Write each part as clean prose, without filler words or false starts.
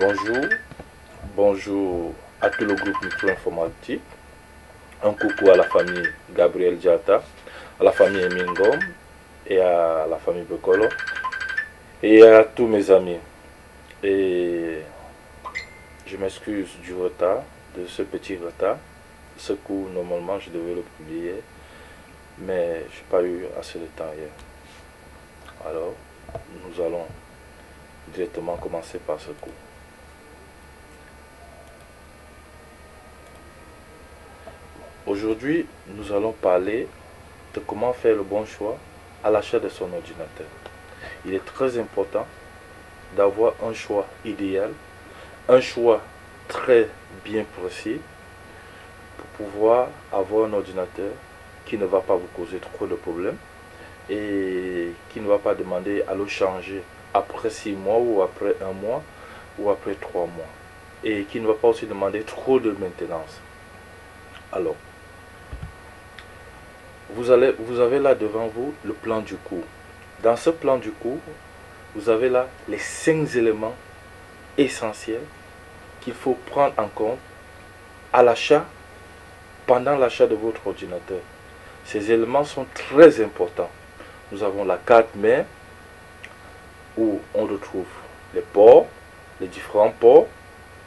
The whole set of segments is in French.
Bonjour, bonjour à tout le groupe micro-informatique. Un coucou à la famille Gabriel Diata, à la famille Emingom et à la famille Bekolo et à tous mes amis. Et je m'excuse du retard, de ce petit retard. Ce coup, normalement, je devais le publier, mais je n'ai pas eu assez de temps hier. Alors, nous allons directement commencer par ce coup. Aujourd'hui, nous allons parler de comment faire le bon choix à l'achat de son ordinateur. Il est très important d'avoir un choix idéal, un choix très bien précis pour pouvoir avoir un ordinateur qui ne va pas vous causer trop de problèmes et qui ne va pas demander à le changer après 6 mois ou après 1 mois ou après 3 mois et qui ne va pas aussi demander trop de maintenance. Alors, vous avez là devant vous le plan du cours. Dans ce plan du cours, vous avez là les 5 éléments essentiels qu'il faut prendre en compte à l'achat, pendant l'achat de votre ordinateur. Ces éléments sont très importants. Nous avons la carte mère où on retrouve les ports, les différents ports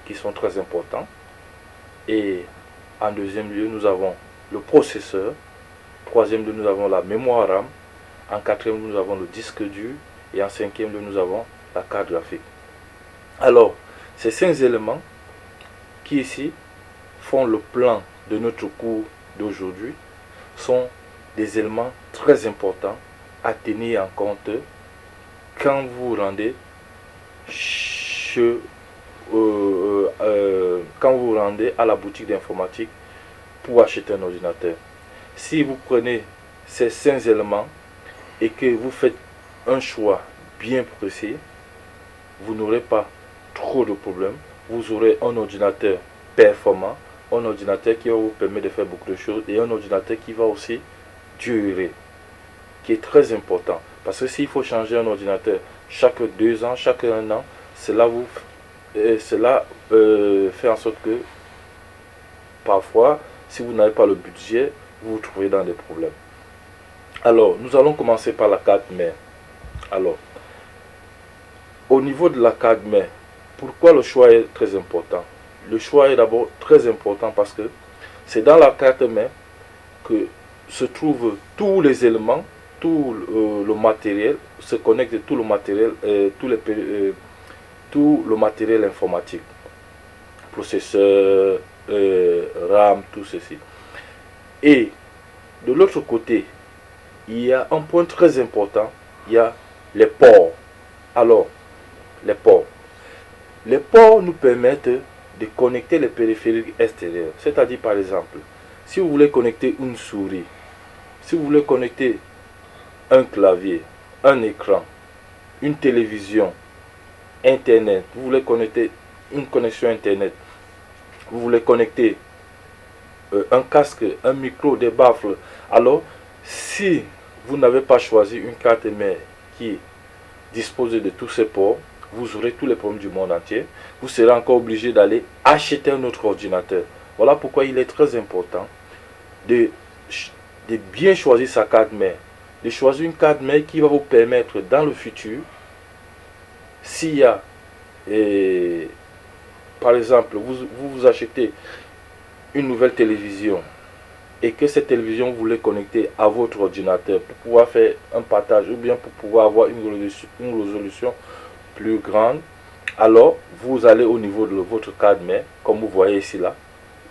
qui sont très importants. Et en deuxième lieu, nous avons le processeur. Troisième lieu, nous avons la mémoire RAM. En quatrième lieu, nous avons le disque dur. Et en cinquième lieu, nous avons la carte graphique. Alors, ces 5 éléments qui ici font le plan de notre cours d'aujourd'hui sont des éléments très importants à tenir en compte quand vous vous rendez quand vous vous rendez à la boutique d'informatique pour acheter un ordinateur. Si vous prenez ces 5 éléments et que vous faites un choix bien précis, vous n'aurez pas trop de problèmes. Vous aurez un ordinateur performant, un ordinateur qui va vous permettre de faire beaucoup de choses et un ordinateur qui va aussi durer, qui est très important. Parce que s'il faut changer un ordinateur chaque 2 ans, chaque 1 an, cela fait en sorte que parfois, si vous n'avez pas le budget, vous vous trouvez dans des problèmes. Alors, nous allons commencer par la carte mère. Alors, au niveau de la carte mère, pourquoi le choix est très important? Le choix est d'abord très important parce que c'est dans la carte mère que se trouvent tous les éléments, tout le matériel, se connecte tout le matériel, tout le matériel informatique, processeur, RAM, tout ceci. Et de l'autre côté, il y a un point très important, il y a les ports. Alors, les ports. Les ports nous permettent de connecter les périphériques extérieurs. C'est-à-dire, par exemple, si vous voulez connecter une souris, si vous voulez connecter un clavier, un écran, une télévision, Internet, vous voulez connecter une connexion Internet, vous voulez connecter un casque, un micro, des baffles. Alors, si vous n'avez pas choisi une carte mère qui dispose de tous ces ports, vous aurez tous les problèmes du monde entier. Vous serez encore obligé d'aller acheter un autre ordinateur. Voilà pourquoi il est très important de bien choisir sa carte mère. De choisir une carte mère qui va vous permettre dans le futur, s'il y a, par exemple, vous achetez une nouvelle télévision et que cette télévision vous voulez connecter à votre ordinateur pour pouvoir faire un partage ou bien pour pouvoir avoir une résolution plus grande, alors vous allez au niveau de votre carte mère, comme vous voyez ici là,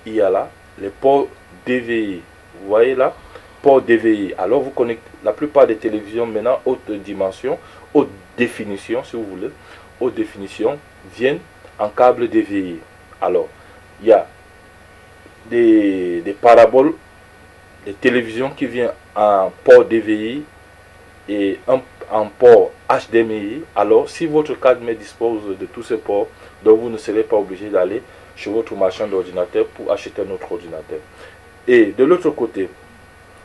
il y a là les ports DVI. Vous voyez là, port DVI. Alors vous connectez la plupart des télévisions maintenant haute dimension, haute définition si vous voulez, haute définition viennent en câble DVI. Alors il y a des paraboles, des télévisions qui viennent en port DVI et en port HDMI. Alors si votre carte mère dispose de tous ces ports, donc vous ne serez pas obligé d'aller chez votre marchand d'ordinateur pour acheter un autre ordinateur. Et de l'autre côté,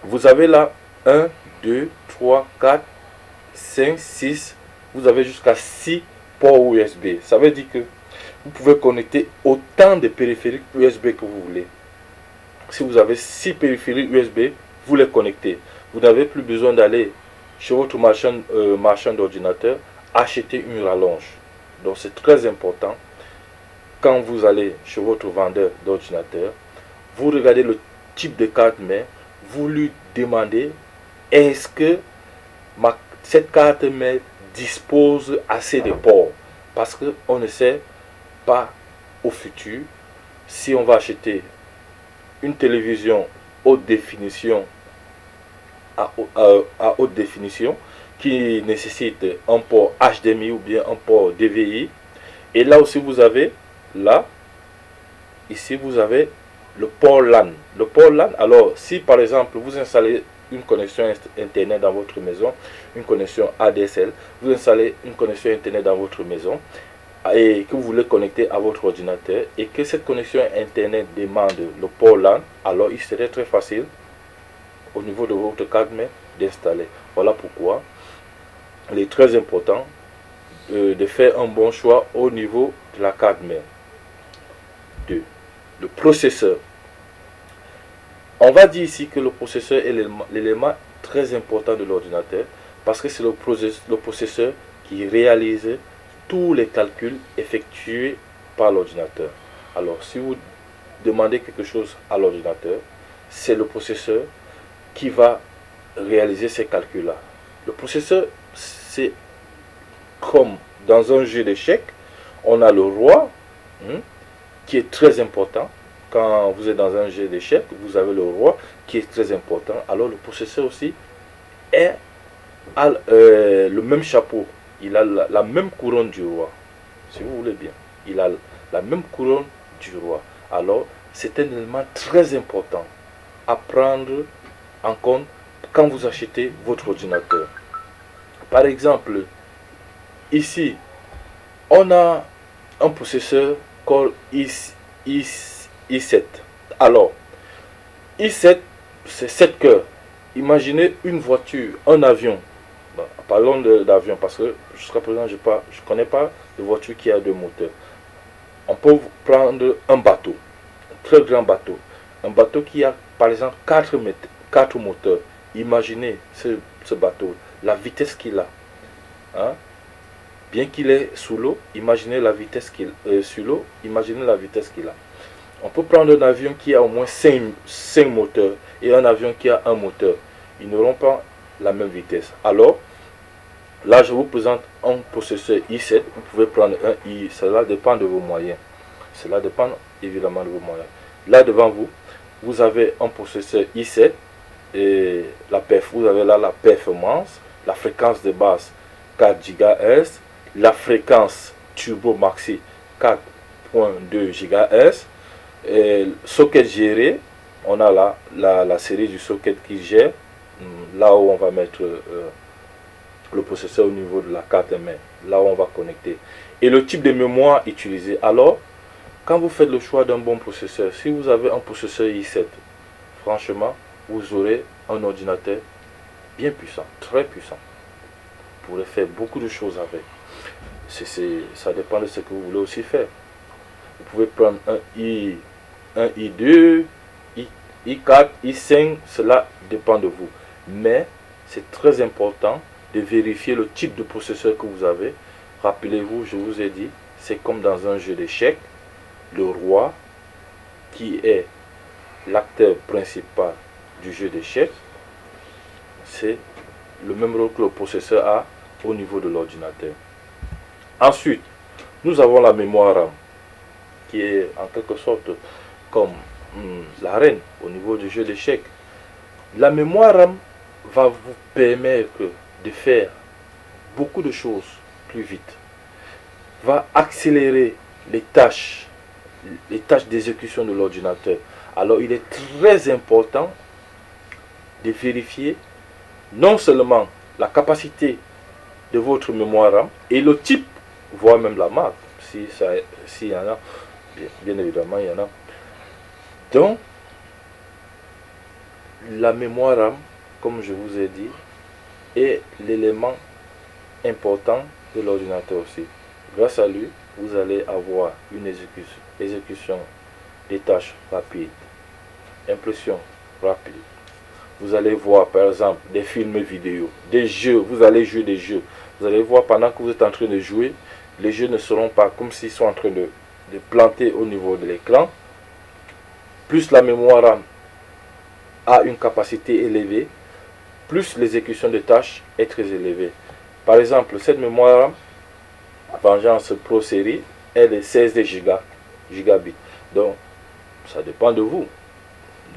vous avez là 1, 2, 3, 4, 5, 6, vous avez jusqu'à 6 ports USB. Ça veut dire que Vous pouvez connecter autant de périphériques USB que vous voulez. Si vous avez 6 périphériques USB, vous les connectez. Vous n'avez plus besoin d'aller chez votre marchand d'ordinateur acheter une rallonge. Donc c'est très important. Quand vous allez chez votre vendeur d'ordinateur, vous regardez le type de carte mère, vous lui demandez est-ce que cette carte mère dispose assez de ports, parce qu'on ne sait pas au futur si on va acheter une télévision haute définition à haute définition qui nécessite un port HDMI ou bien un port DVI. Et là aussi vous avez ici vous avez le port LAN. Le port LAN, alors si par exemple vous installez une connexion internet dans votre maison, une connexion ADSL, vous installez une connexion internet dans votre maison et que vous voulez connecter à votre ordinateur et que cette connexion internet demande le port LAN, alors il serait très facile au niveau de votre carte mère d'installer. Voilà pourquoi il est très important de faire un bon choix au niveau de la carte mère. 2. Le processeur. On va dire ici que le processeur est l'élément très important de l'ordinateur parce que c'est le processeur qui réalise tous les calculs effectués par l'ordinateur. Alors si vous demandez quelque chose à l'ordinateur, c'est le processeur qui va réaliser ces calculs-là. Le processeur, c'est comme dans un jeu d'échecs, on a le roi, qui est très important. Quand vous êtes dans un jeu d'échecs, vous avez le roi qui est très important. Alors le processeur aussi a le même chapeau. Il a la même couronne du roi. Si vous voulez bien. Il a la même couronne du roi. Alors c'est un élément très important à prendre en compte quand vous achetez votre ordinateur. Par exemple, ici, on a un processeur Core i7. Alors, i7, c'est 7 cœurs. Imaginez une voiture, un avion. Bon, parlons d'avion parce que jusqu'à présent, je ne connais pas de voiture qui a deux moteurs. On peut prendre un bateau, un très grand bateau. Un bateau qui a, par exemple, 4 moteurs. Imaginez ce bateau, la vitesse qu'il a. Hein? Bien qu'il est sous l'eau, imaginez la vitesse qu'il sur l'eau, imaginez la vitesse qu'il a. On peut prendre un avion qui a au moins 5 moteurs et un avion qui a un moteur. Ils n'auront pas la même vitesse. Alors, là, je vous présente un processeur i7. Vous pouvez prendre un i. Cela dépend de vos moyens. Cela dépend évidemment de vos moyens. Là, devant vous, vous avez un processeur i7 et vous avez là la performance, la fréquence de base 4 GHz, la fréquence turbo maxi 4.2 GHz, et socket géré, on a là la série du socket qui gère, là où on va mettre le processeur au niveau de la carte mère, là où on va connecter, et le type de mémoire utilisé. Alors, quand vous faites le choix d'un bon processeur, si vous avez un processeur i7, franchement, vous aurez un ordinateur bien puissant, très puissant. Vous pourrez faire beaucoup de choses avec. Ça dépend de ce que vous voulez aussi faire. Vous pouvez prendre un i2, i4, i5, cela dépend de vous. Mais c'est très important de vérifier le type de processeur que vous avez. Rappelez-vous, je vous ai dit, c'est comme dans un jeu d'échecs. Le roi, qui est l'acteur principal du jeu d'échecs, c'est le même rôle que le processeur a au niveau de l'ordinateur. Ensuite, nous avons la mémoire RAM, qui est en quelque sorte comme la reine au niveau du jeu d'échecs. La mémoire RAM va vous permettre de faire beaucoup de choses plus vite, va accélérer les tâches d'exécution de l'ordinateur. Alors il est très important de vérifier non seulement la capacité de votre mémoire RAM et le type, voire même la marque, s'il y en a, bien évidemment il y en a. Donc, la mémoire RAM, comme je vous ai dit, est l'élément important de l'ordinateur aussi. Grâce à lui, vous allez avoir une exécution des tâches rapides, impression rapide. Vous allez voir par exemple des films vidéo, des jeux, vous allez jouer des jeux. Vous allez voir pendant que vous êtes en train de jouer, les jeux ne seront pas comme s'ils sont en train de planter au niveau de l'écran. Plus la mémoire RAM a une capacité élevée, plus l'exécution de tâches est très élevée. Par exemple, cette mémoire RAM Vengeance Pro série, elle est 16 gigabits. Donc, ça dépend de vous.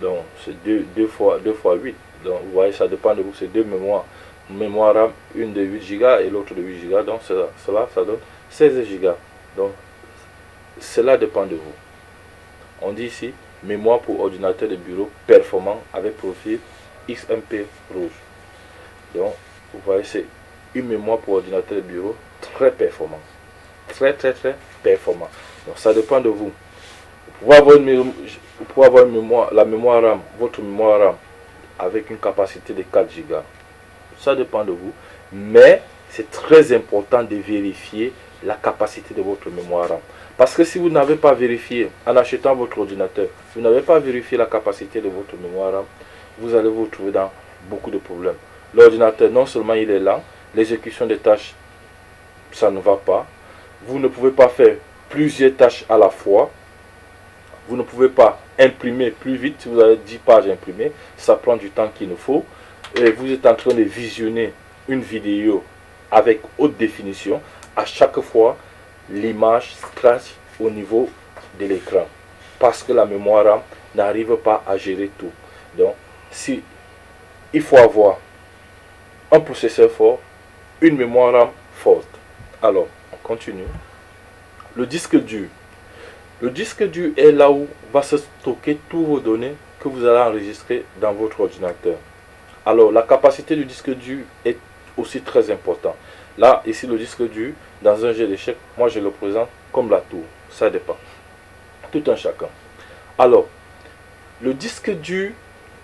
Donc, c'est 2 fois 8. Donc, vous voyez, ça dépend de vous. C'est deux mémoires. Mémoire RAM, une de 8 Go et l'autre de 8 Go. Donc, cela, ça donne 16 Go. Donc, cela dépend de vous. On dit ici, mémoire pour ordinateur de bureau performant avec profil XMP rouge. Donc, vous voyez, c'est une mémoire pour ordinateur de bureau très performant. Très performant. Donc, ça dépend de vous. Vous pouvez avoir une mémoire, la mémoire RAM, votre mémoire RAM avec une capacité de 4 Go. Ça dépend de vous. Mais c'est très important de vérifier la capacité de votre mémoire RAM. Parce que si vous n'avez pas vérifié, en achetant votre ordinateur, vous n'avez pas vérifié la capacité de votre mémoire RAM, vous allez vous retrouver dans beaucoup de problèmes. L'ordinateur, non seulement il est lent, l'exécution des tâches, ça ne va pas. Vous ne pouvez pas faire plusieurs tâches à la fois. Vous ne pouvez pas imprimer plus vite. Si vous avez 10 pages imprimées, ça prend du temps qu'il nous faut. Et vous êtes en train de visionner une vidéo avec haute définition. À chaque fois, l'image crache au niveau de l'écran. Parce que la mémoire RAM n'arrive pas à gérer tout. Donc, si il faut avoir un processeur fort, une mémoire RAM forte. Alors, on continue. Le disque dur. Le disque dur est là où va se stocker toutes vos données que vous allez enregistrer dans votre ordinateur. Alors, la capacité du disque dur est aussi très importante. Là, ici, le disque dur, dans un jeu d'échecs, moi je le présente comme la tour. Ça dépend. Tout un chacun. Alors, le disque dur,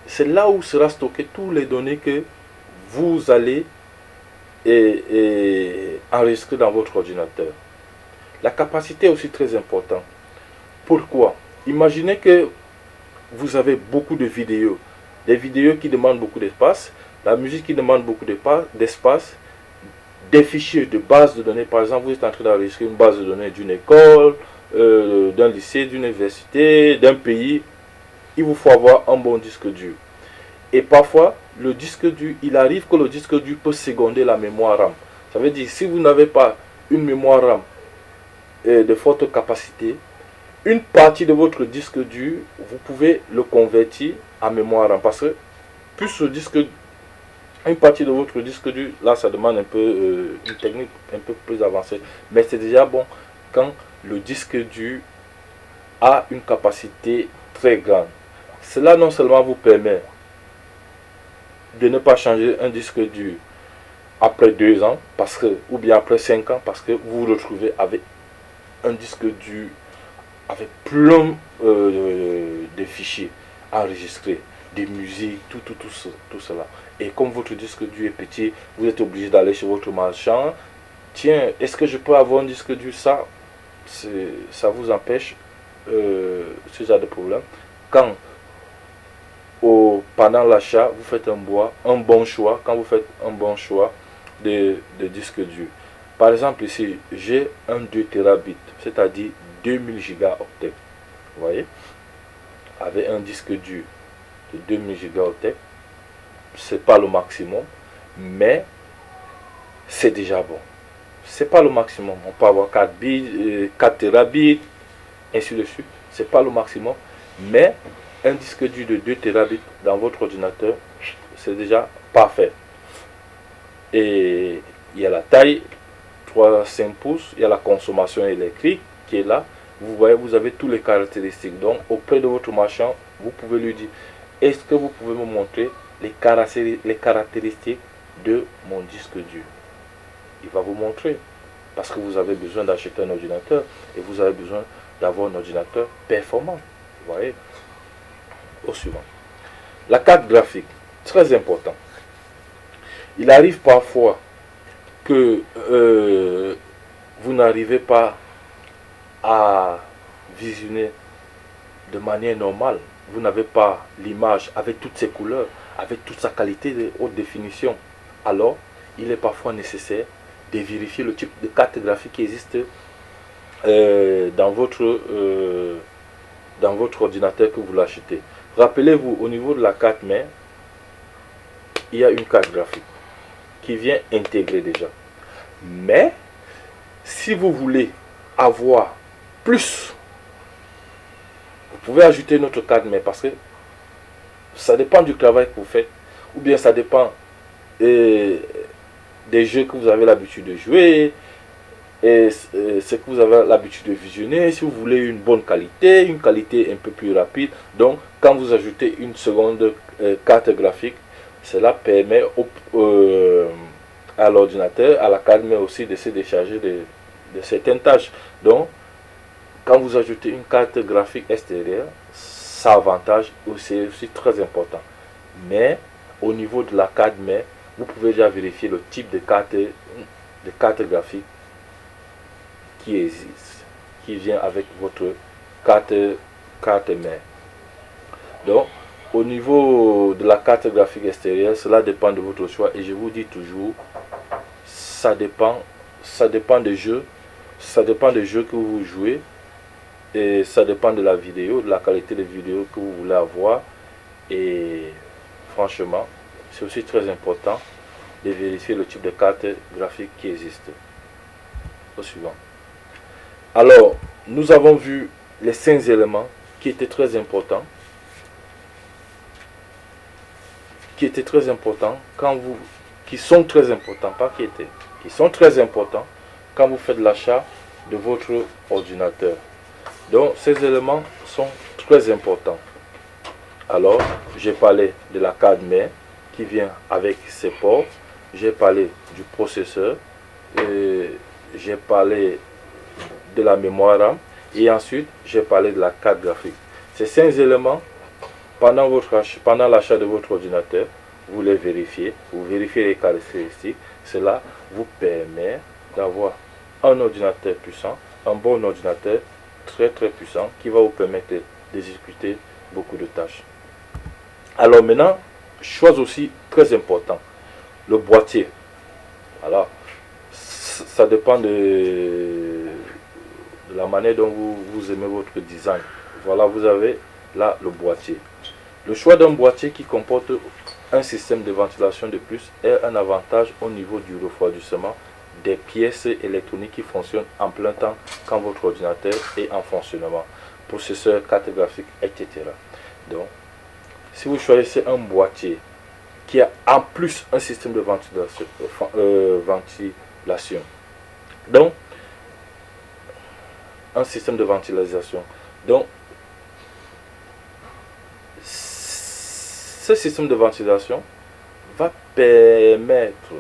c'est là où sera stocké toutes les données que vous allez enregistrer dans votre ordinateur. La capacité est aussi très importante. Pourquoi? Imaginez que vous avez beaucoup de vidéos. Des vidéos qui demandent beaucoup d'espace, la musique qui demande beaucoup d'espace, des fichiers de base de données. Par exemple, vous êtes en train d'enregistrer une base de données d'une école, d'un lycée, d'une université, d'un pays. Il vous faut avoir un bon disque dur. Et parfois, le disque dur, il arrive que le disque dur peut seconder la mémoire RAM. Ça veut dire, si vous n'avez pas une mémoire RAM de forte capacité, une partie de votre disque dur, vous pouvez le convertir en mémoire RAM. Parce que plus le disque, une partie de votre disque dur, là ça demande un peu une technique un peu plus avancée. Mais c'est déjà bon quand le disque dur a une capacité très grande. Cela non seulement vous permet de ne pas changer un disque dur après 2 ans, parce que, ou bien après 5 ans, parce que vous vous retrouvez avec un disque dur avec plein de fichiers enregistrés, des musiques, tout cela. Et comme votre disque dur est petit, vous êtes obligé d'aller chez votre marchand. Tiens, est-ce que je peux avoir un disque dur? Ça vous empêche ce genre de problème. Quand pendant l'achat, vous faites un bon choix, quand vous faites un bon choix de disque dur. Par exemple, ici, j'ai un 2 Tb, c'est-à-dire 2000 gigaoctets. Vous voyez? Avec un disque dur de 2000 gigaoctets, c'est pas le maximum, mais c'est déjà bon. C'est pas le maximum. On peut avoir 4 Tb, ainsi de suite. C'est pas le maximum, mais un disque dur de 2 Tb dans votre ordinateur, c'est déjà parfait. Et il y a la taille 3,5 pouces, il y a la consommation électrique qui est là. Vous voyez, vous avez toutes les caractéristiques. Donc, auprès de votre marchand, vous pouvez lui dire, est-ce que vous pouvez me montrer les caractéristiques de mon disque dur? Il va vous montrer. Parce que vous avez besoin d'acheter un ordinateur et vous avez besoin d'avoir un ordinateur performant. Vous voyez? Au suivant. La carte graphique, très important. Il arrive parfois que vous n'arrivez pas à visionner de manière normale, vous n'avez pas l'image avec toutes ses couleurs, avec toute sa qualité de haute définition, alors il est parfois nécessaire de vérifier le type de carte graphique qui existe dans votre ordinateur que vous l'achetez. Rappelez-vous, au niveau de la carte mère, il y a une carte graphique qui vient intégrer déjà. Mais si vous voulez avoir plus, vous pouvez ajouter une autre carte mère, parce que ça dépend du travail que vous faites, ou bien ça dépend des jeux que vous avez l'habitude de jouer, et ce que vous avez l'habitude de visionner. Si vous voulez une bonne qualité, une qualité un peu plus rapide, donc quand vous ajoutez une seconde carte graphique, cela permet à l'ordinateur, à la carte mère aussi, de se décharger de certaines tâches. Donc quand vous ajoutez une carte graphique extérieure, ça avantage c'est aussi très important. Mais au niveau de la carte mère, vous pouvez déjà vérifier le type de carte graphique qui existe, qui vient avec votre carte mère. Donc au niveau de la carte graphique extérieure, cela dépend de votre choix, et je vous dis toujours, ça dépend des jeux, que vous jouez, et ça dépend de la vidéo, de la qualité de vidéo que vous voulez avoir. Et franchement, c'est aussi très important de vérifier le type de carte graphique qui existe. Au suivant. Alors, nous avons vu les 5 éléments qui étaient très importants. Qui sont très importants quand vous faites l'achat de votre ordinateur. Donc ces éléments sont très importants. Alors j'ai parlé de la carte mère qui vient avec ses ports, j'ai parlé du processeur, j'ai parlé de la mémoire RAM, et ensuite j'ai parlé de la carte graphique. Ces 5 éléments, pendant l'achat de votre ordinateur, vous les vérifiez, vous vérifiez les caractéristiques. Cela vous permet d'avoir un ordinateur puissant, un bon ordinateur très puissant, qui va vous permettre d'exécuter beaucoup de tâches. Alors maintenant, chose aussi très importante, le boîtier. Alors ça dépend de la manière dont vous aimez votre design. Voilà, vous avez là le boîtier. Le choix d'un boîtier qui comporte un système de ventilation de plus est un avantage au niveau du refroidissement des pièces électroniques qui fonctionnent en plein temps quand votre ordinateur est en fonctionnement, processeur, carte graphique, etc. Donc, si vous choisissez un boîtier qui a en plus un système de ventilation, donc un système de ventilation, donc ce système de ventilation va permettre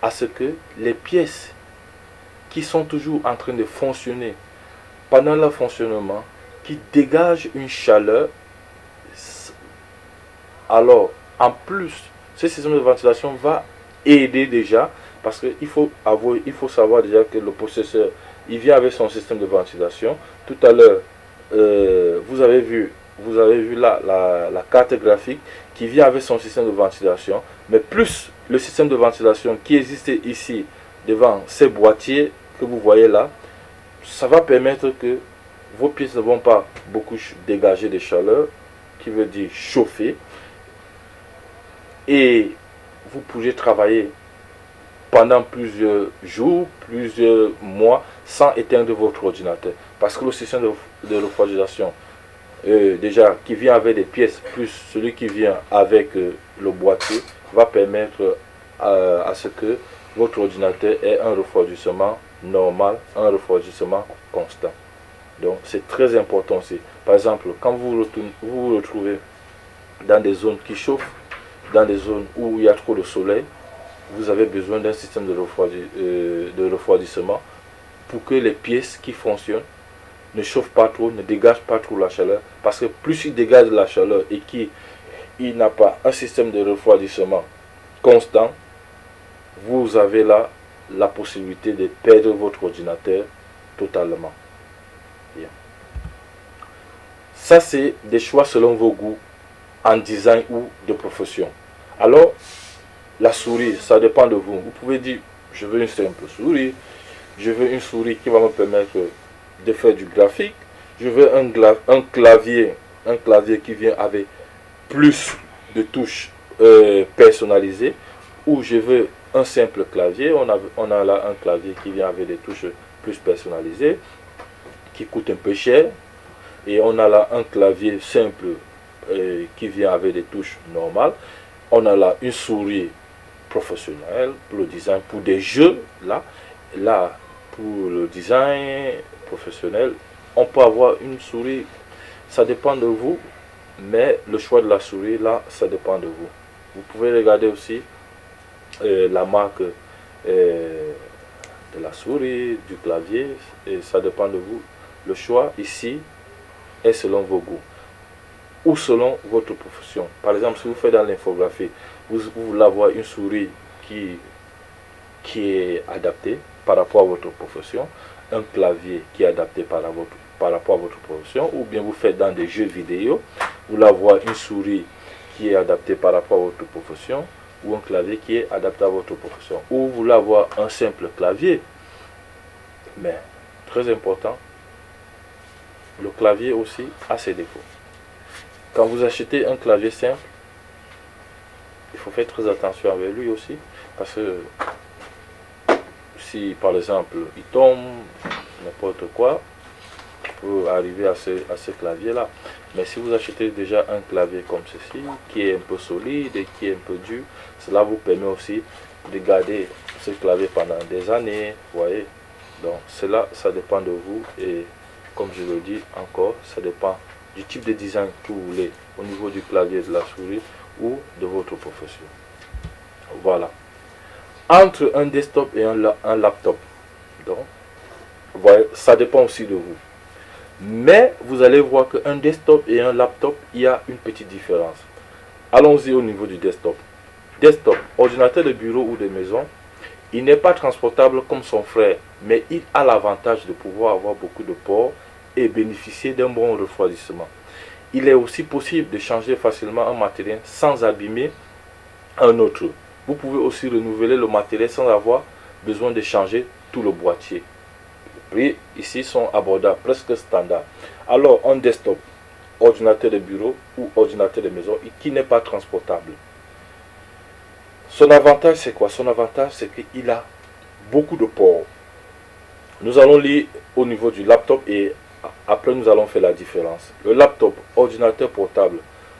à ce que les pièces qui sont toujours en train de fonctionner pendant leur fonctionnement, qui dégagent une chaleur, alors en plus ce système de ventilation va aider déjà, parce qu'il faut savoir déjà que le processeur, il vient avec son système de ventilation. Tout à l'heure, vous avez vu la carte graphique qui vient avec son système de ventilation, mais plus le système de ventilation qui existe ici devant ces boîtiers que vous voyez là, ça va permettre que vos pièces ne vont pas beaucoup dégager de chaleur, qui veut dire chauffer, et vous pourrez travailler pendant plusieurs jours, plusieurs mois sans éteindre votre ordinateur, parce que le système de refroidissation déjà qui vient avec des pièces plus celui qui vient avec le boîtier va permettre à ce que votre ordinateur ait un refroidissement normal, un refroidissement constant. Donc c'est très important aussi. Par exemple, quand vous vous retrouvez dans des zones qui chauffent, dans des zones où il y a trop de soleil, vous avez besoin d'un système de refroidissement pour que les pièces qui fonctionnent ne chauffent pas trop, ne dégagent pas trop la chaleur. Parce que plus il dégage de la chaleur et qu'il n'a pas un système de refroidissement constant, vous avez là la possibilité de perdre votre ordinateur totalement. Bien. Ça, c'est des choix selon vos goûts en design ou de profession. Alors, la souris, ça dépend de vous. Vous pouvez dire, je veux une simple souris, je veux une souris qui va me permettre de faire du graphique, je veux un clavier qui vient avec plus de touches personnalisées, ou je veux un simple clavier. On a là un clavier qui vient avec des touches plus personnalisées, qui coûte un peu cher, et on a là un clavier simple qui vient avec des touches normales. On a là une souris professionnelle pour le design, pour des jeux. Là pour le design professionnel, on peut avoir une souris, ça dépend de vous, mais le choix de la souris, là, ça dépend de vous. Vous pouvez regarder aussi la marque de la souris, du clavier, et ça dépend de vous. Le choix ici est selon vos goûts ou selon votre profession. Par exemple, si vous faites dans l'infographie, vous voulez avoir une souris qui est adaptée par rapport à votre profession, un clavier qui est adapté par rapport à votre profession, ou bien vous faites dans des jeux vidéo, vous voulez avoir une souris qui est adaptée par rapport à votre profession, ou un clavier qui est adapté à votre profession, ou vous voulez avoir un simple clavier. Mais, très important, le clavier aussi a ses défauts. Quand vous achetez un clavier simple, il faut faire très attention avec lui aussi, parce que si par exemple il tombe, n'importe quoi, peut arriver à ce clavier là. Mais si vous achetez déjà un clavier comme ceci, qui est un peu solide et qui est un peu dur, cela vous permet aussi de garder ce clavier pendant des années, vous voyez. Donc cela, ça dépend de vous, et comme je le dis encore, ça dépend du type de design que vous voulez au niveau du clavier, de la souris ou de votre profession. Voilà. Entre un desktop et un laptop, donc, voilà, ça dépend aussi de vous. Mais vous allez voir qu'un desktop et un laptop, il y a une petite différence. Allons-y au niveau du desktop. Desktop, ordinateur de bureau ou de maison, il n'est pas transportable comme son frère, mais il a l'avantage de pouvoir avoir beaucoup de ports et bénéficier d'un bon refroidissement. Il est aussi possible de changer facilement un matériel sans abîmer un autre. Vous pouvez aussi renouveler le matériel sans avoir besoin de changer tout le boîtier. Les prix ici sont abordables, presque standard. Alors, un desktop, ordinateur de bureau ou ordinateur de maison qui n'est pas transportable. Son avantage, c'est quoi? Son avantage, c'est qu'il a beaucoup de ports. Nous allons lire au niveau du laptop et après nous allons faire la différence. Le laptop, ordinateur portable,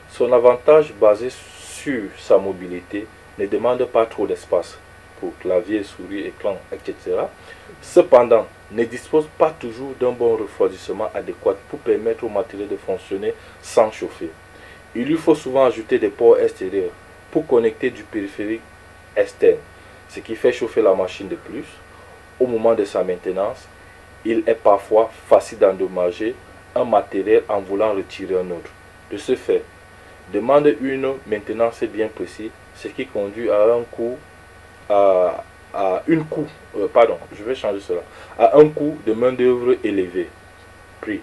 son avantage basé sur sa mobilité ne demande pas trop d'espace pour clavier, souris, écran, etc. Cependant, ne dispose pas toujours d'un bon refroidissement adéquat pour permettre au matériel de fonctionner sans chauffer. Il lui faut souvent ajouter des ports extérieurs pour connecter du périphérique externe, ce qui fait chauffer la machine de plus. Au moment de sa maintenance, il est parfois facile d'endommager un matériel en voulant retirer un autre. De ce fait, demande une maintenance bien précise, ce qui conduit à un coût à un coût de main d'œuvre élevé, prix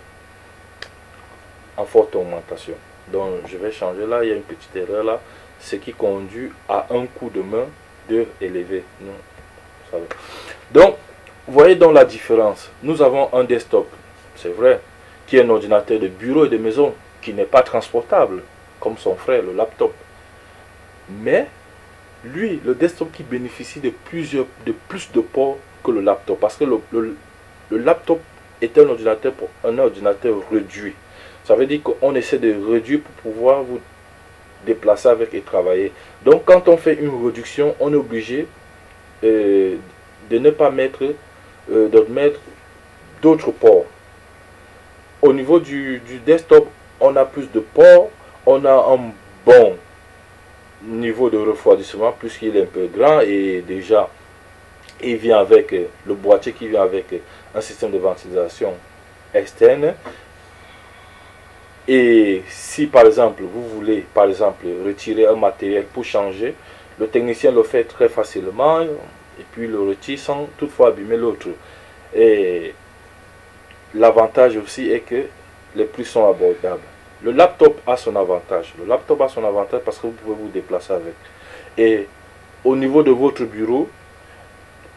en forte augmentation. Donc je vais changer là, il y a une petite erreur là, ce qui conduit à un coût de main d'œuvre élevé. Non, ça va. Donc vous voyez donc la différence. Nous avons un desktop, c'est vrai, qui est un ordinateur de bureau et de maison qui n'est pas transportable comme son frère, le laptop. Mais lui, le desktop qui bénéficie de plus de ports que le laptop, parce que le laptop est un ordinateur réduit. Ça veut dire qu'on essaie de réduire pour pouvoir vous déplacer avec et travailler. Donc quand on fait une réduction, on est obligé de ne pas mettre d'autres ports. Au niveau du desktop, on a plus de ports, on a un bon niveau de refroidissement puisqu'il est un peu grand et déjà il vient avec le boîtier qui vient avec un système de ventilation externe. Et si par exemple vous voulez retirer un matériel pour changer, le technicien le fait très facilement. et puis le retire sans toutefois abîmer l'autre. Et l'avantage aussi est que les prix sont abordables. Le laptop a son avantage. Le laptop a son avantage parce que vous pouvez vous déplacer avec. Et au niveau de votre bureau,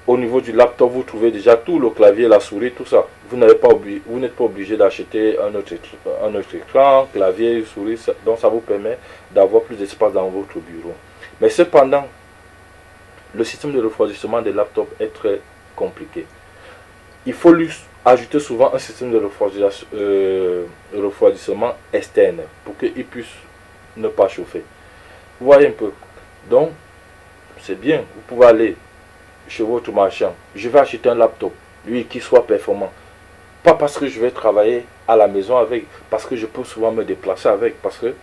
au niveau du laptop, vous trouvez déjà tout, le clavier, la souris, tout ça. Vous n'êtes pas obligé d'acheter un autre écran, clavier, souris. Donc ça vous permet d'avoir plus d'espace dans votre bureau. Mais cependant, le système de refroidissement des laptops est très compliqué. Il faut lui ajouter souvent un système de refroidissement externe pour qu'il puisse ne pas chauffer. Vous voyez un peu. Donc, c'est bien. Vous pouvez aller chez votre marchand. Je vais acheter un laptop, lui qui soit performant. Pas parce que je vais travailler à la maison avec, parce que je peux souvent me déplacer avec. Parce que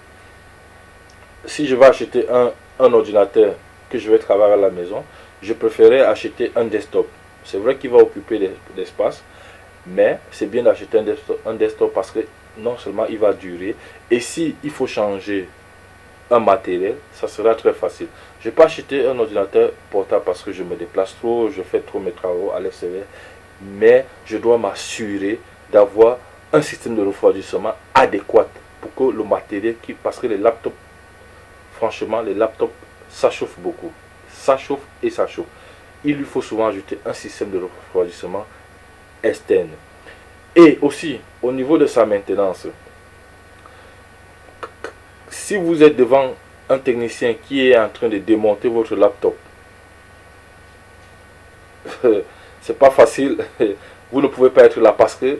si je vais acheter un ordinateur que je vais travailler à la maison, je préférerais acheter un desktop. C'est vrai qu'il va occuper de l'espace, mais c'est bien d'acheter un desktop parce que non seulement il va durer, et si il faut changer un matériel, ça sera très facile. Je ne vais pas acheter un ordinateur portable parce que je me déplace trop, je fais trop mes travaux à l'extérieur, mais je dois m'assurer d'avoir un système de refroidissement adéquat pour que le matériel parce que les laptops, franchement, les laptops, ça chauffe beaucoup. Ça chauffe et ça chauffe. Il lui faut souvent ajouter un système de refroidissement externe. Et aussi, au niveau de sa maintenance, si vous êtes devant un technicien qui est en train de démonter votre laptop, c'est pas facile. Vous ne pouvez pas être là parce que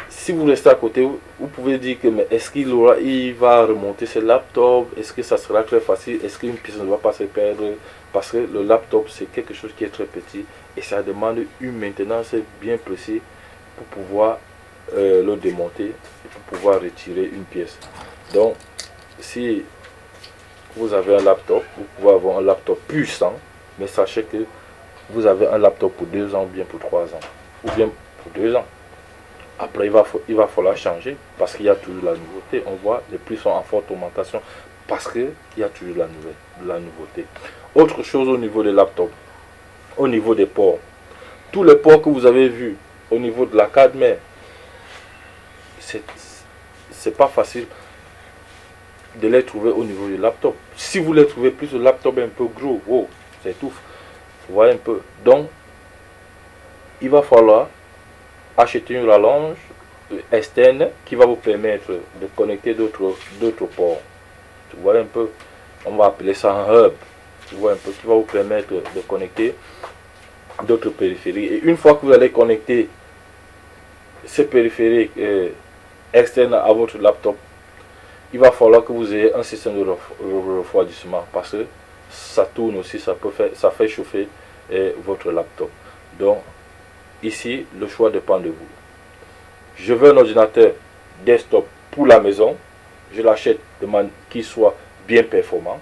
si vous restez à côté, vous pouvez dire que mais est-ce il va remonter ce laptop? Est-ce que ça sera très facile? Est-ce qu'une pièce ne va pas se perdre? Parce que le laptop, c'est quelque chose qui est très petit et ça demande une maintenance bien précise pour pouvoir le démonter et pour pouvoir retirer une pièce. Donc, si vous avez un laptop, vous pouvez avoir un laptop puissant, mais sachez que vous avez un laptop pour 2 ans, ou bien pour 3 ans, ou bien pour 2 ans. Après, il va falloir changer parce qu'il y a toujours la nouveauté. On voit les prix sont en forte augmentation parce qu'il y a toujours la nouveauté. Autre chose au niveau des laptops, au niveau des ports. Tous les ports que vous avez vus au niveau de la carte mère, c'est pas facile de les trouver au niveau du laptop. Si vous les trouvez plus, le laptop est un peu gros, wow, c'est tout. Vous voyez un peu. Donc, il va falloir acheter une rallonge externe qui va vous permettre de connecter d'autres ports. Vous voyez un peu. On va appeler ça un hub. Vous voyez un peu, qui va vous permettre de connecter d'autres périphériques. Et une fois que vous allez connecter ces périphériques externes à votre laptop, il va falloir que vous ayez un système de refroidissement parce que ça tourne aussi, ça fait chauffer votre laptop. Donc ici, le choix dépend de vous. Je veux un ordinateur desktop pour la maison, je l'achète de manière qu'il soit bien performant,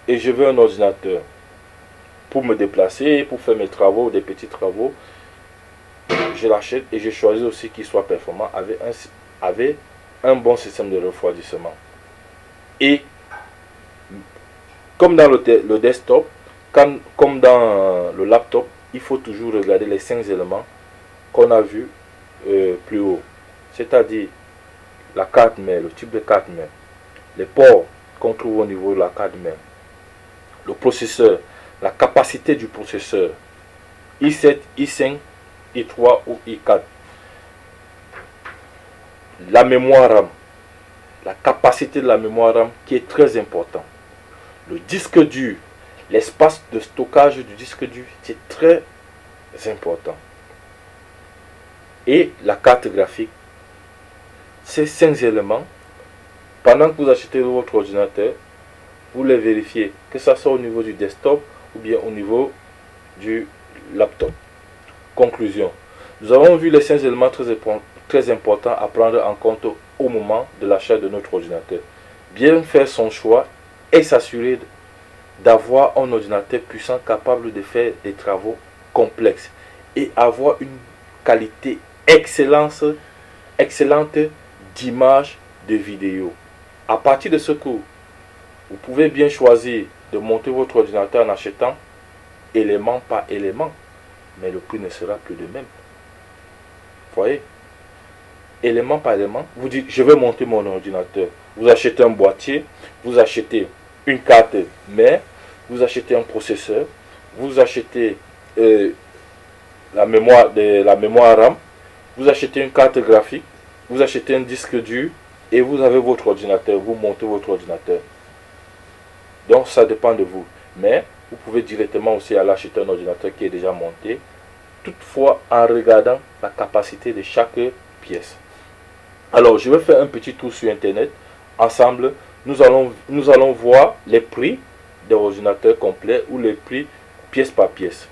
et je veux un ordinateur pour me déplacer, pour faire mes travaux, des petits travaux, je l'achète et je choisis aussi qu'il soit performant avec un bon système de refroidissement. Et comme dans le desktop, comme dans le laptop, il faut toujours regarder les 5 éléments qu'on a vus plus haut. C'est-à-dire la carte mère, le type de carte mère, les ports qu'on trouve au niveau de la carte mère, le processeur, la capacité du processeur, i7, i5, i3 ou i4, la mémoire RAM, la capacité de la mémoire RAM qui est très important, le disque dur, l'espace de stockage du disque dur, c'est très important, et la carte graphique. Ces 5 éléments, pendant que vous achetez votre ordinateur, vous les vérifiez, que ce soit au niveau du desktop ou bien au niveau du laptop. Conclusion. Nous avons vu les 5 éléments très importants à prendre en compte au moment de l'achat de notre ordinateur. Bien faire son choix et s'assurer d'avoir un ordinateur puissant capable de faire des travaux complexes et avoir une qualité excellente d'image, de vidéo. À partir de ce coup, vous pouvez bien choisir de monter votre ordinateur en achetant élément par élément, mais le prix ne sera plus le même. Vous voyez? Élément par élément, vous dites, je vais monter mon ordinateur. Vous achetez un boîtier, vous achetez une carte mère, vous achetez un processeur, vous achetez la mémoire RAM, vous achetez une carte graphique, vous achetez un disque dur et vous avez votre ordinateur, vous montez votre ordinateur. Donc ça dépend de vous. Mais vous pouvez directement aussi aller acheter un ordinateur qui est déjà monté, toutefois en regardant la capacité de chaque pièce. Alors je vais faire un petit tour sur internet. Ensemble, nous allons voir les prix des ordinateurs complets ou les prix pièce par pièce.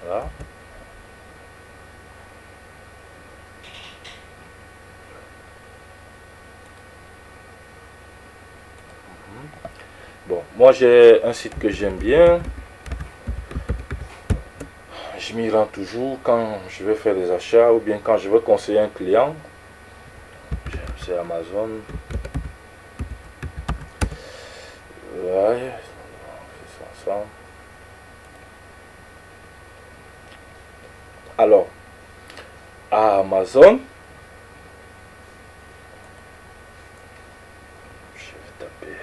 Voilà. Bon, moi j'ai un site que j'aime bien. Je m'y rends toujours quand je vais faire des achats ou bien quand je veux conseiller un client. C'est Amazon. Ouais, c'est ça. Alors, à Amazon, je vais taper.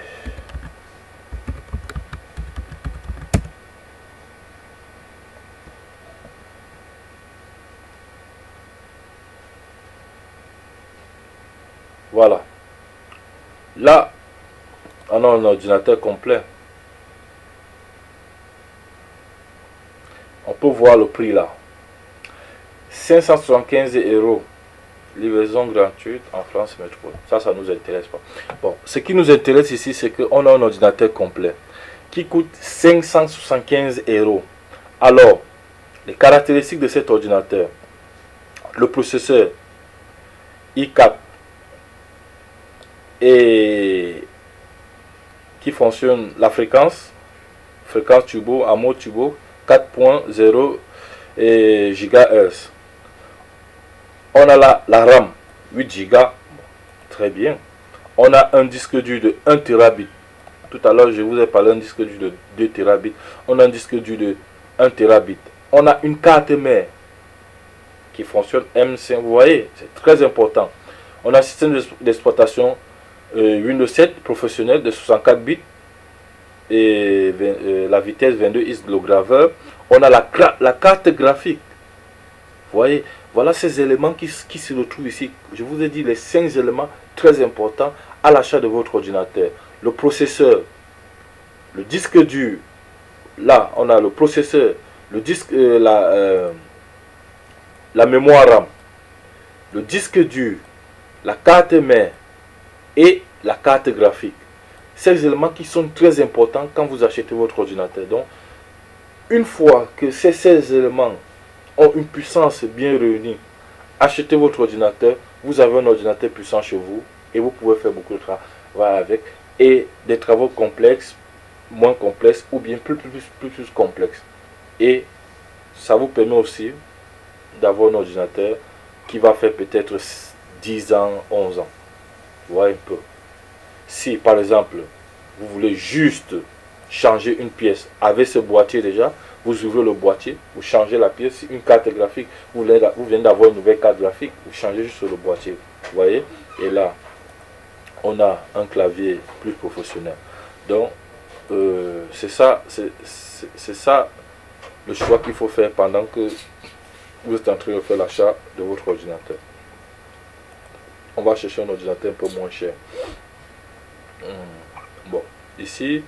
Voilà. Là, on a un ordinateur complet. On peut voir le prix là. 575 €. Livraison gratuite en France métropole. Ça nous intéresse pas. Bon, ce qui nous intéresse ici, c'est qu'on a un ordinateur complet qui coûte 575 €. Alors, les caractéristiques de cet ordinateur. Le processeur i4 et qui fonctionne la fréquence turbo, en mode turbo 4.0 GHz. On a la RAM 8 Go, très bien. On a un disque dur de 1 Tb. Tout à l'heure je vous ai parlé d'un disque dur de 2 Tb. On a un disque dur de 1 Tb. On a une carte mère qui fonctionne M5. Vous voyez, c'est très important. On a un système d'exploitation Windows 7 professionnel de 64 bits et la vitesse 22 is le graveur. On a la carte graphique. Vous voyez, voilà ces éléments qui se retrouvent ici. Je vous ai dit les 5 éléments très importants à l'achat de votre ordinateur. Le processeur, le disque dur. Là, on a le processeur, le disque, la mémoire RAM, le disque dur, la carte mère et la carte graphique. Ces éléments qui sont très importants quand vous achetez votre ordinateur. Donc, une fois que ces 16 éléments ont une puissance bien réunie, achetez votre ordinateur, vous avez un ordinateur puissant chez vous et vous pouvez faire beaucoup de travail avec, et des travaux complexes, moins complexes ou bien plus complexes. Et ça vous permet aussi d'avoir un ordinateur qui va faire peut-être 10 ans, 11 ans. Vous voyez un peu. Si par exemple vous voulez juste changer une pièce avec ce boîtier déjà, vous ouvrez le boîtier, vous changez la pièce, une carte graphique, vous venez d'avoir une nouvelle carte graphique, vous changez juste le boîtier. Vous voyez. Et là on a un clavier plus professionnel. Donc c'est ça le choix qu'il faut faire pendant que vous êtes en train de faire l'achat de votre ordinateur. On va chercher un ordinateur un peu moins cher. Bon, ici,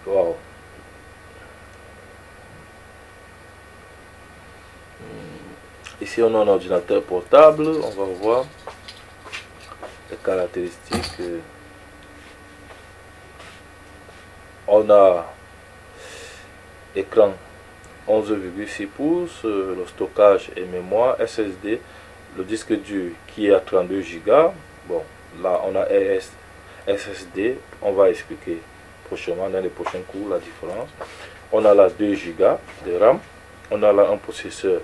wow. Ici on a un ordinateur portable. On va voir les caractéristiques. On a écran 11,6 pouces, le stockage et mémoire SSD, le disque dur qui est à 32 Go. Bon, là on a SSD, on va expliquer prochainement dans les prochains cours la différence. On a là 2 Go de RAM, on a là un processeur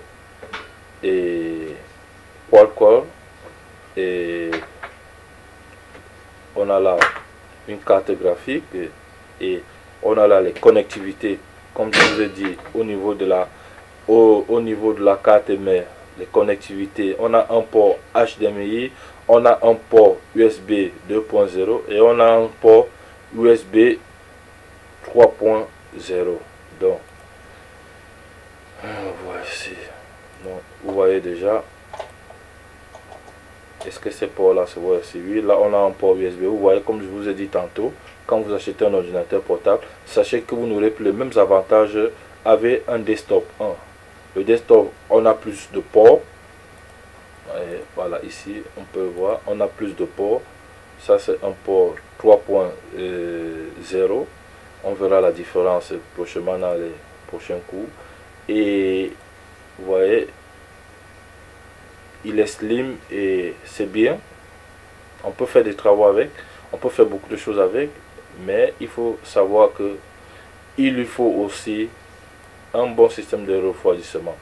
et quad-core, et on a là une carte graphique et on a là les connectivités, comme je vous ai dit, au niveau de la carte mère, les connectivités. On a un port HDMI, on a un port USB 2.0 et on a un port USB 3.0. Donc, voici. Donc, vous voyez déjà. Est-ce que ces ports-là se voient? Oui, là on a un port USB. Vous voyez, comme je vous ai dit tantôt, quand vous achetez un ordinateur portable, sachez que vous n'aurez plus les mêmes avantages avec un desktop. Le desktop, on a plus de ports. Et voilà, ici, on peut voir, on a plus de ports. Ça, c'est un port 3.0. On verra la différence prochainement dans les prochains cours. Et vous voyez, il est slim et c'est bien. On peut faire des travaux avec, on peut faire beaucoup de choses avec, mais il faut savoir que il lui faut aussi un bon système de refroidissement.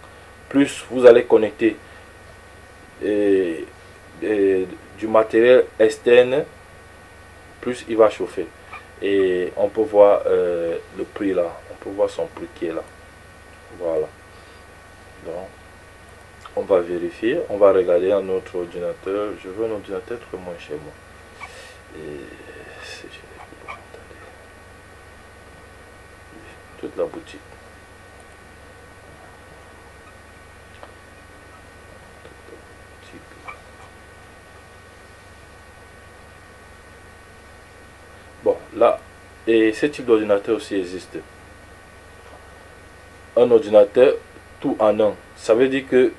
Plus vous allez connecter du matériel externe, plus il va chauffer. Et on peut voir le prix là, on peut voir son prix qui est là. Voilà. Donc, on va vérifier, on va regarder un autre ordinateur. Je veux un ordinateur très moins chez moi. Et si je toute la boutique. Bon, là, et ce type d'ordinateur aussi existe. Un ordinateur tout en un. Ça veut dire que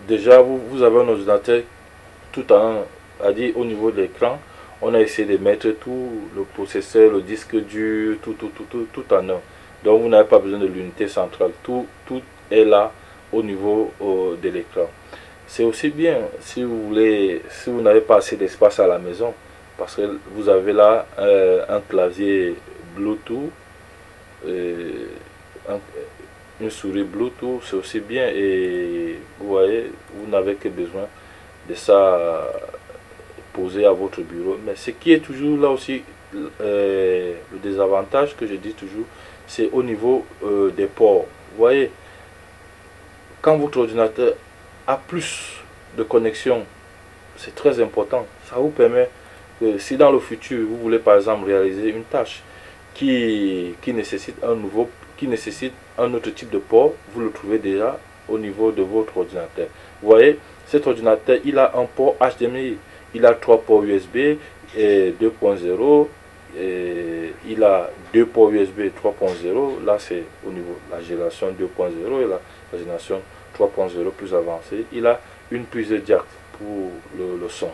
déjà vous avez un ordinateur tout en un. C'est-à-dire au niveau de l'écran, on a essayé de mettre tout, le processeur, le disque dur, tout en un. Donc vous n'avez pas besoin de l'unité centrale. Tout est là au niveau de l'écran. C'est aussi bien si vous voulez, si vous n'avez pas assez d'espace à la maison, parce que vous avez là un clavier Bluetooth, une souris Bluetooth, c'est aussi bien. Et vous voyez, vous n'avez que besoin de ça posé à votre bureau. Mais ce qui est toujours là aussi, le désavantage que je dis toujours, c'est au niveau des ports. Vous voyez, quand votre ordinateur a plus de connexion, c'est très important. Ça vous permet que si dans le futur, vous voulez par exemple réaliser une tâche qui nécessite un autre type de port, vous le trouvez déjà au niveau de votre ordinateur. Vous voyez, cet ordinateur, il a un port HDMI, il a 3 ports USB et 2.0, il a 2 ports USB 3.0. Là, c'est au niveau de la génération 2.0 et la génération 3.0 plus avancée. Il a une prise jack pour le son.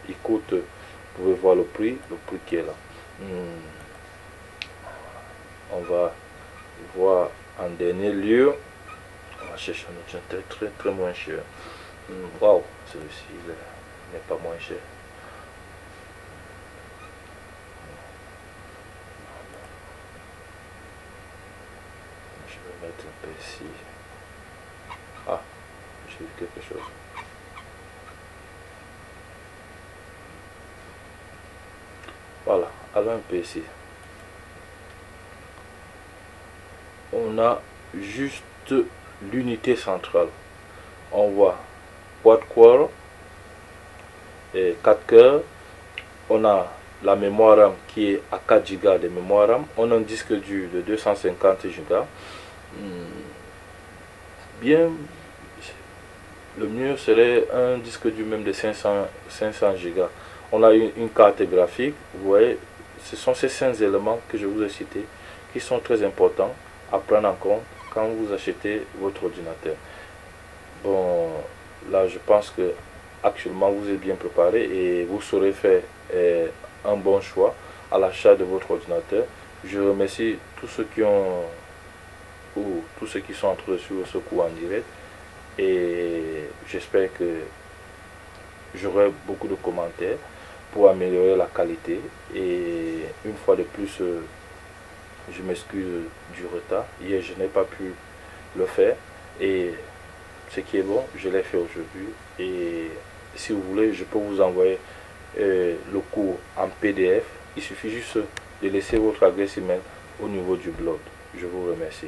Il coûte, vous pouvez voir le prix qui est là. On va voir en dernier lieu, on va chercher un ordinateur très moins cher. Waouh, celui-ci n'est pas moins cher. Je vais mettre un peu ici. Ah, j'ai vu quelque chose. Voilà, allons un peu ici. On a juste l'unité centrale. On voit quad-core et 4 cœurs. On a la mémoire RAM qui est à 4 Go de mémoire RAM. On a un disque dur de 250 Go. Bien, le mieux serait un disque dur même de 500 Go. On a une carte graphique. Vous voyez, ce sont ces 5 éléments que je vous ai cités qui sont très importants à prendre en compte quand vous achetez votre ordinateur. Bon, là je pense que actuellement vous êtes bien préparé et vous saurez faire un bon choix à l'achat de votre ordinateur. Je remercie tous ceux qui ont ou tous ceux qui sont entrés sur ce cours en direct et j'espère que j'aurai beaucoup de commentaires pour améliorer la qualité. Et une fois de plus, je m'excuse du retard. Hier, je n'ai pas pu le faire. Et ce qui est bon, je l'ai fait aujourd'hui. Et si vous voulez, je peux vous envoyer le cours en PDF Il suffit juste de laisser votre adresse email au niveau du blog. Je vous remercie.